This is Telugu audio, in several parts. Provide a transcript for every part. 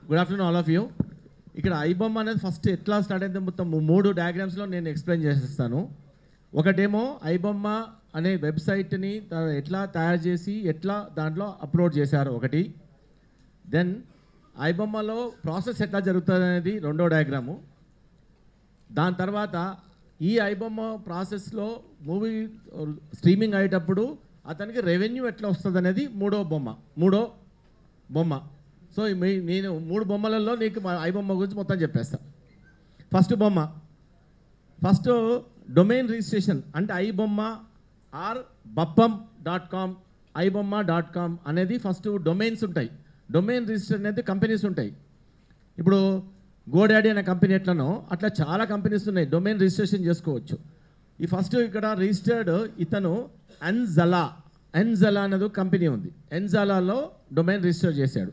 Good afternoon all of you. ఇక్కడ ఐబొమ్మ అనేది ఫస్ట్ ఎట్లా స్టార్ట్ అయితే మొత్తం 3 డయాగ్రామ్స్లో నేను ఎక్స్ప్లెయిన్ చేసేస్తాను. ఒకటేమో ఐబొమ్మ అనే వెబ్సైట్ని ఎట్లా తయారు చేసి ఎట్లా దాంట్లో అప్లోడ్ చేశారు ఒకటి. దెన్ ఐబొమ్మలో ప్రాసెస్ ఎట్లా జరుగుతుంది అనేది రెండో డయాగ్రాము. దాని తర్వాత ఈ ఐబొమ్మ ప్రాసెస్లో మూవీ స్ట్రీమింగ్ అయ్యేటప్పుడు అతనికి రెవెన్యూ ఎట్లా వస్తుంది అనేది మూడో బొమ్మ. సో నేను 3 బొమ్మలలో నీకు ఐబొమ్మ గురించి మొత్తం చెప్పేస్తాను. ఫస్ట్ బొమ్మ, ఫస్ట్ డొమైన్ రిజిస్ట్రేషన్ అంటే ఐబొమ్మ ఆర్ బప్పం.com ఐబొమ్మ.com అనేది ఫస్ట్ డొమైన్స్ ఉంటాయి. డొమైన్ రిజిస్టర్ అనేది కంపెనీస్ ఉంటాయి. ఇప్పుడు గోడాడీ అనే కంపెనీ ఎట్లనో అట్లా చాలా కంపెనీస్ ఉన్నాయి, డొమైన్ రిజిస్ట్రేషన్ చేసుకోవచ్చు. ఈ ఫస్ట్ ఇక్కడ రిజిస్టర్డ్ ఇతను ఎన్జలా అనేది కంపెనీ ఉంది. ఎన్జలాలో డొమైన్ రిజిస్టర్ చేశాడు.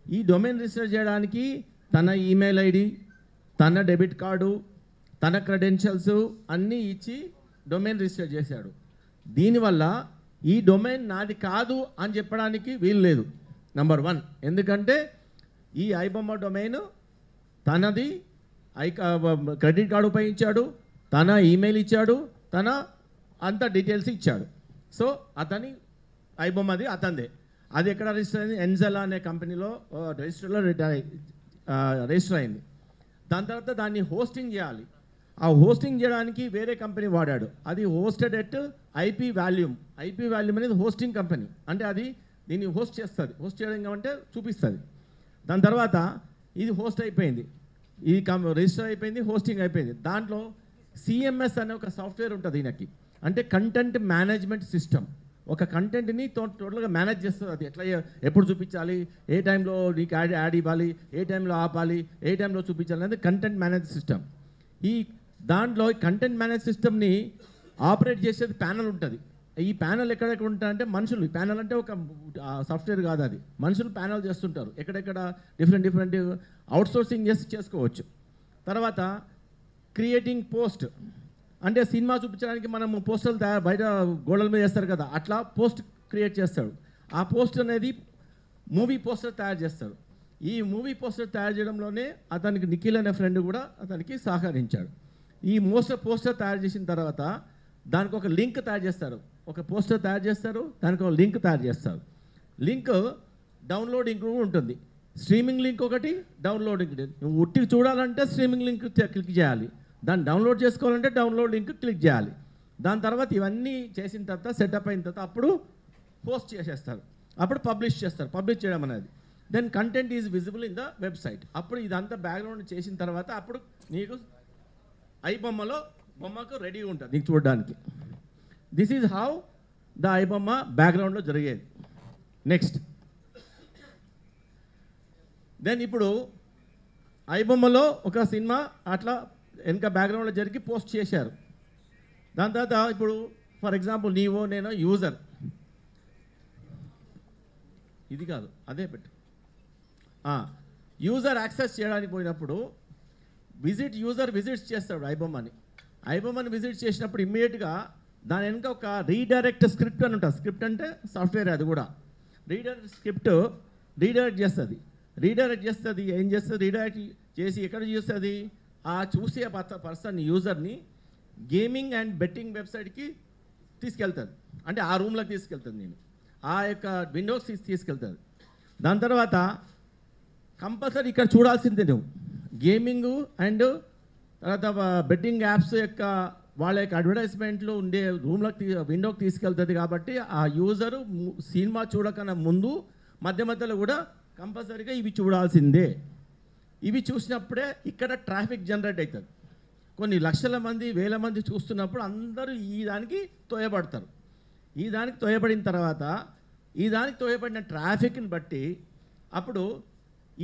ఈ డొమైన్ రిజిస్టర్ చేయడానికి తన ఈమెయిల్ ఐడి, తన డెబిట్ కార్డు, తన క్రెడెన్షియల్స్ అన్నీ ఇచ్చి డొమైన్ రిజిస్టర్ చేశాడు. దీనివల్ల ఈ డొమైన్ నాది కాదు అని చెప్పడానికి వీలు లేదు. నెంబర్ 1, ఎందుకంటే ఈ ఐబొమ్మ డొమైన్ తనది క్రెడిట్ కార్డు ఉపయోగించాడు, తన ఈమెయిల్ ఇచ్చాడు, తన అంత డీటెయిల్స్ ఇచ్చాడు. సో అతని ఐబొమ్మది అతనిదే. అది ఎక్కడ రిజిస్టర్ అయింది? ఎన్జెలా అనే కంపెనీలో రిజిస్టర్ అయింది. దాని తర్వాత దాన్ని హోస్టింగ్ చేయాలి. ఆ హోస్టింగ్ చేయడానికి వేరే కంపెనీ వాడాడు. అది హోస్టెడ్ ఎట్ ఐపీ వాల్యూమ్ అనేది హోస్టింగ్ కంపెనీ. అంటే అది దీన్ని హోస్ట్ చేస్తుంది. హోస్ట్ చేయడం అంటే చూపిస్తుంది. దాని తర్వాత ఇది హోస్ట్ అయిపోయింది, ఈ రిజిస్టర్ అయిపోయింది, హోస్టింగ్ అయిపోయింది. దాంట్లో సిఎంఎస్ అనే ఒక సాఫ్ట్వేర్ ఉంటుంది ఈయనకి. అంటే కంటెంట్ మేనేజ్మెంట్ సిస్టమ్. ఒక కంటెంట్ని టోటల్గా మేనేజ్ చేస్తుంది. అది ఎట్లా ఎప్పుడు చూపించాలి, ఏ టైంలో నీకు యాడ్ ఇవ్వాలి, ఏ టైంలో ఆపాలి, ఏ టైంలో చూపించాలి అనేది కంటెంట్ మేనేజ్ సిస్టమ్. ఈ దాంట్లో కంటెంట్ మేనేజ్ సిస్టమ్ని ఆపరేట్ చేసేది ప్యానల్ ఉంటుంది. ఈ ప్యానల్ ఎక్కడెక్కడ ఉంటాయంటే మనుషులు. ఈ ప్యానల్ అంటే ఒక సాఫ్ట్వేర్ కాదు, అది మనుషులు ప్యానల్ చేస్తుంటారు. ఎక్కడెక్కడ డిఫరెంట్ అవుట్సోర్సింగ్ చేసుకోవచ్చు. తర్వాత క్రియేటింగ్ పోస్ట్ అంటే సినిమా చూపించడానికి మనం పోస్టర్లు బయట గోడల మీద చేస్తారు కదా, అట్లా పోస్ట్ క్రియేట్ చేస్తాడు. ఆ పోస్ట్ అనేది మూవీ పోస్టర్ తయారు చేస్తాడు. ఈ మూవీ పోస్టర్ తయారు చేయడంలోనే అతనికి నిఖిల్ అనే ఫ్రెండ్ కూడా అతనికి సహకరించాడు. ఈ పోస్టర్ తయారు చేసిన తర్వాత దానికి ఒక లింక్ తయారు చేస్తారు. ఒక పోస్టర్ తయారు చేస్తారు, దానికి ఒక లింక్ తయారు చేస్తారు. లింక్ డౌన్లోడింగ్ ఉంటుంది. స్ట్రీమింగ్ లింక్ ఒకటి, డౌన్లోడింగ్. నువ్వు ఉట్టి చూడాలంటే స్ట్రీమింగ్ లింక్ క్లిక్ చేయాలి, దాన్ని డౌన్లోడ్ చేసుకోవాలంటే డౌన్లోడ్ లింక్ క్లిక్ చేయాలి. దాని తర్వాత ఇవన్నీ చేసిన తర్వాత సెటప్ అయిన తర్వాత అప్పుడు పోస్ట్ చేసేస్తారు, అప్పుడు పబ్లిష్ చేస్తారు. పబ్లిష్ చేయడం అనేది then content is visible in the website. అప్పుడు ఇదంతా బ్యాక్గ్రౌండ్ చేసిన తర్వాత అప్పుడు నీకు బొమ్మకు రెడీగా ఉంటుంది నీకు చూడడానికి. This is how the iBomma బ్యాక్గ్రౌండ్లో జరిగేది. నెక్స్ట్ దెన్ ఇప్పుడు ఐబొమ్మలో ఒక సినిమా అట్లా వెనక బ్యాక్గ్రౌండ్లో జరిగి పోస్ట్ చేశారు. దాని తర్వాత ఇప్పుడు ఫర్ ఎగ్జాంపుల్ నేను యూజర్, ఇది కాదు అదే పెట్టు, యూజర్ యాక్సెస్ చేయడానికి పోయినప్పుడు యూజర్ విజిట్స్ చేస్తాడు ఐబొమ్మని విజిట్ చేసినప్పుడు ఇమ్మీడియట్గా దాని వెనుక ఒక రీడైరెక్ట్ స్క్రిప్ట్ అని ఉంటుంది. స్క్రిప్ట్ అంటే సాఫ్ట్వేర్, అది కూడా రీడైరెక్ట్ చేస్తుంది. ఏం చేస్తుంది? రీడైరెక్ట్ చేసి ఎక్కడ చేస్తుంది? ఆ చూసే పర్సన్ యూజర్ని గేమింగ్ అండ్ బెట్టింగ్ వెబ్సైట్కి తీసుకెళ్తుంది. అంటే ఆ రూమ్లోకి తీసుకెళ్తుంది, నేను ఆ యొక్క విండోస్ తీసుకెళ్తుంది. దాని తర్వాత కంపల్సరీ ఇక్కడ చూడాల్సిందే నువ్వు గేమింగ్ అండ్ తర్వాత బెట్టింగ్ యాప్స్ యొక్క వాళ్ళ యొక్క అడ్వర్టైజ్మెంట్లు ఉండే రూమ్లోకి విండోకి తీసుకెళ్తుంది. కాబట్టి ఆ యూజరు సినిమా చూడకన్నా ముందు మధ్యలో కూడా కంపల్సరీగా ఇవి చూడాల్సిందే. ఇవి చూసినప్పుడే ఇక్కడ ట్రాఫిక్ జనరేట్ అవుతుంది. కొన్ని లక్షల మంది, వేల మంది చూస్తున్నప్పుడు అందరూ ఈ దానికి తోయబడతారు. ఈ దానికి తోయబడిన తర్వాత ఈ దానికి తోయబడిన ట్రాఫిక్ని బట్టి అప్పుడు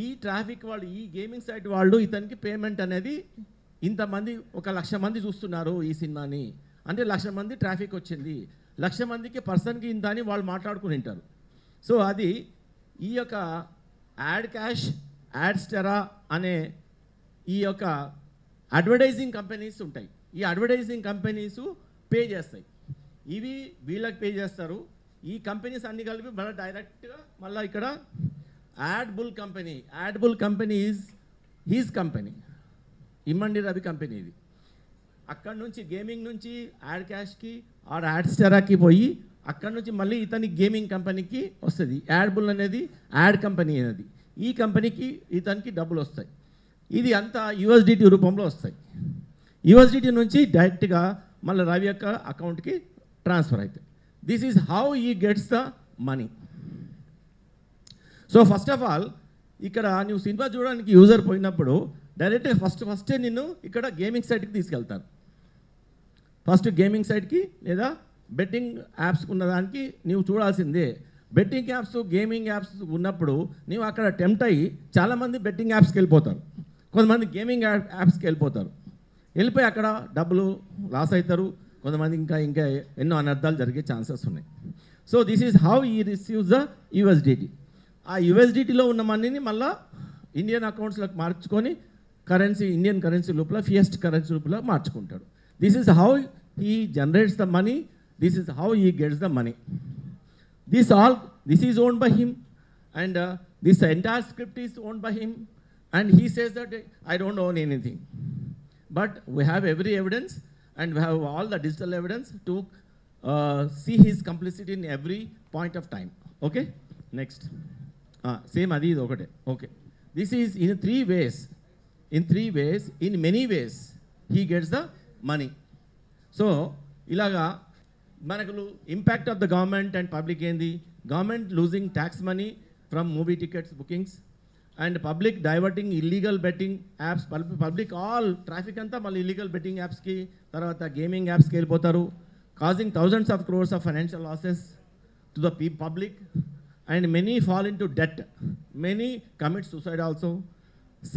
ఈ ట్రాఫిక్ వాళ్ళు, ఈ గేమింగ్ సైట్ వాళ్ళు ఇతనికి పేమెంట్ అనేది ఇంతమంది, 1,00,000 మంది చూస్తున్నారు ఈ సినిమాని అంటే 1,00,000 మంది ట్రాఫిక్ వచ్చింది, 1,00,000 మందికి పర్సన్కి ఇంత అని వాళ్ళు మాట్లాడుకుని ఉంటారు. సో అది ఈ యొక్క యాడ్ క్యాష్, యాడ్స్టెరా అనే ఈ యొక్క అడ్వర్టైజింగ్ కంపెనీస్ ఉంటాయి. ఈ అడ్వర్టైజింగ్ కంపెనీస్ పే చేస్తాయి. ఇవి వీళ్ళకి పే చేస్తారు. ఈ కంపెనీస్ అన్ని కలిపి మళ్ళీ డైరెక్ట్గా మళ్ళీ ఇక్కడ యాడ్బుల్ కంపెనీ ఈజ్ హీజ్ కంపెనీ, ఇమ్మండి రవి కంపెనీ ఇది. అక్కడ నుంచి గేమింగ్ నుంచి యాడ్ క్యాష్కి ఆర్ యాడ్ స్టారాకి పోయి అక్కడ నుంచి మళ్ళీ ఇతని గేమింగ్ కంపెనీకి వస్తుంది. యాడ్బుల్ అనేది యాడ్ కంపెనీ అనేది, ఈ కంపెనీకి ఇతనికి డబ్బులు వస్తాయి. ఇది అంతా యూఎస్డిటీ రూపంలో వస్తాయి. యూఎస్డిటీ నుంచి డైరెక్ట్గా మళ్ళీ రవి యొక్క అకౌంట్కి ట్రాన్స్ఫర్ అవుతాయి. దిస్ ఈజ్ హౌ ఈ gets the money. So first of all ఇక్కడ నువ్వు సినిమా చూడడానికి యూజర్ పోయినప్పుడు డైరెక్ట్గా ఫస్టే నిన్ను ఇక్కడ గేమింగ్ సైట్కి తీసుకెళ్తాను. ఫస్ట్ గేమింగ్ సైట్కి లేదా బెట్టింగ్ యాప్స్ ఉన్నదానికి నీవు చూడాల్సిందే. బెట్టింగ్ యాప్స్ గేమింగ్ యాప్స్ ఉన్నప్పుడు నీవు అక్కడ టెంప్ట్ అయ్యి చాలామంది బెట్టింగ్ యాప్స్కి వెళ్ళిపోతారు, కొంతమంది గేమింగ్ యాప్స్కి వెళ్ళిపోతారు. వెళ్ళిపోయి అక్కడ డబ్బులు లాస్ అవుతారు, కొంతమంది ఇంకా ఎన్నో అనర్థాలు జరిగే ఛాన్సెస్ ఉన్నాయి. సో దిస్ ఈజ్ హౌ ఈ రిసీవ్స్ ద యూఎస్డిటీ. ఆ యూఎస్డిటీలో ఉన్న మనీని మళ్ళీ ఇండియన్ అకౌంట్స్లోకి మార్చుకొని కరెన్సీ, ఇండియన్ కరెన్సీ లోపల ఫియస్ట్ కరెన్సీ లోపల మార్చుకుంటాడు. This is how he generates the money, this is how he gets the money. This is owned by him, and this entire script is owned by him, and he says that I don't own anything. But we have every evidence, and we have all the digital evidence to see his complicity in every point of time. Okay? Next. Same adi idu okate. Okay. This is in three ways. In many ways, he gets the money. So, ilaga మనకు impact of the government and public ఏంది? Government losing tax money from movie tickets bookings, and public diverting illegal betting apps. Public all traffic అంతా మళ్ళీ ఇల్లీగల్ బెట్టింగ్ యాప్స్కి, తర్వాత గేమింగ్ యాప్స్కి వెళ్ళిపోతారు, causing thousands of crores of financial losses to the public, and many fall in to debt, many commit suicide also.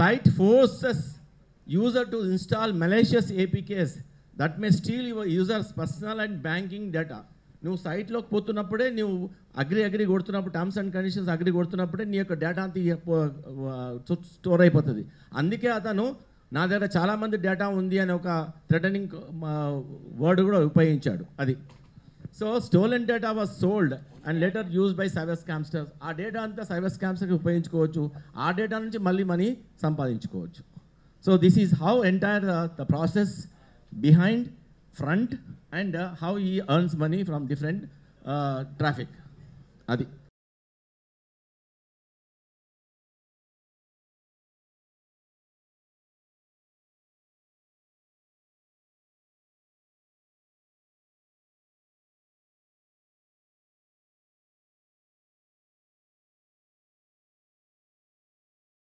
Site forces user to install malicious APKs that may steal your users personal and banking data. నువ్వు సైట్లోకి పోతున్నప్పుడే, నువ్వు అగ్రి కొడుతున్నప్పుడు, టర్మ్స్ అండ్ కండిషన్స్ అగ్రి కొడుతున్నప్పుడే నీ యొక్క డేటా అంతా స్టోర్ అయిపోతుంది. అందుకే అతను నా దగ్గర చాలామంది డేటా ఉంది అని ఒక థ్రెటనింగ్ వర్డ్ కూడా ఉపయోగించాడు. అది so stolen data was sold and letter used by cyber scamsters. ఆ డేటా అంతా సైబర్ స్కామ్స్టర్కి ఉపయోగించుకోవచ్చు, ఆ డేటా నుంచి మళ్ళీ మనీ సంపాదించుకోవచ్చు. So this is how entire the process behind, front, and how he earns money from different traffic. Adi.